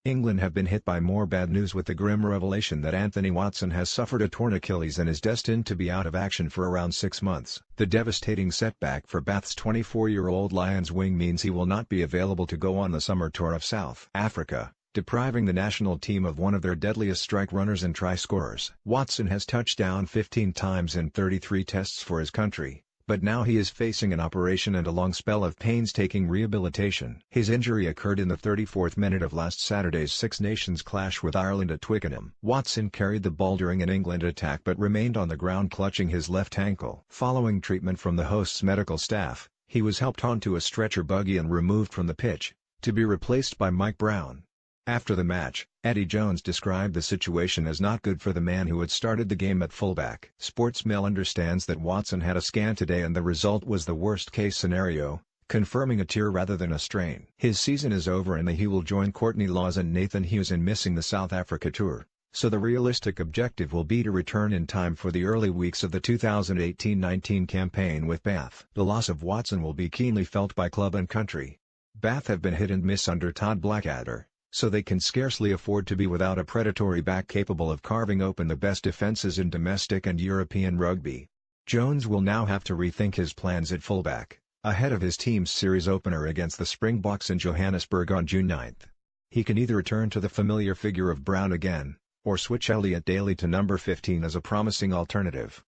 England have been hit by more bad news with the grim revelation that Anthony Watson has suffered a torn Achilles and is destined to be out of action for around 6 months. The devastating setback for Bath's 24-year-old Lions wing means he will not be available to go on the summer tour of South Africa, depriving the national team of one of their deadliest strike runners and try scorers. Watson has touched down 15 times in 33 tests for his country, but now he is facing an operation and a long spell of painstaking rehabilitation. His injury occurred in the 34th minute of last Saturday's Six Nations clash with Ireland at Twickenham. Watson carried the ball during an England attack but remained on the ground clutching his left ankle. Following treatment from the host's medical staff, he was helped onto a stretcher buggy and removed from the pitch, to be replaced by Mike Brown. After the match, Eddie Jones described the situation as not good for the man who had started the game at fullback. Sportsmail understands that Watson had a scan today and the result was the worst-case scenario, confirming a tear rather than a strain. His season is over and he will join Courtney Lawes and Nathan Hughes in missing the South Africa tour, so the realistic objective will be to return in time for the early weeks of the 2018-19 campaign with Bath. The loss of Watson will be keenly felt by club and country. Bath have been hit and miss under Todd Blackadder, so they can scarcely afford to be without a predatory back capable of carving open the best defences in domestic and European rugby. Jones will now have to rethink his plans at fullback, ahead of his team's series opener against the Springboks in Johannesburg on June 9. He can either return to the familiar figure of Brown again, or switch Elliot Daly to number 15 as a promising alternative.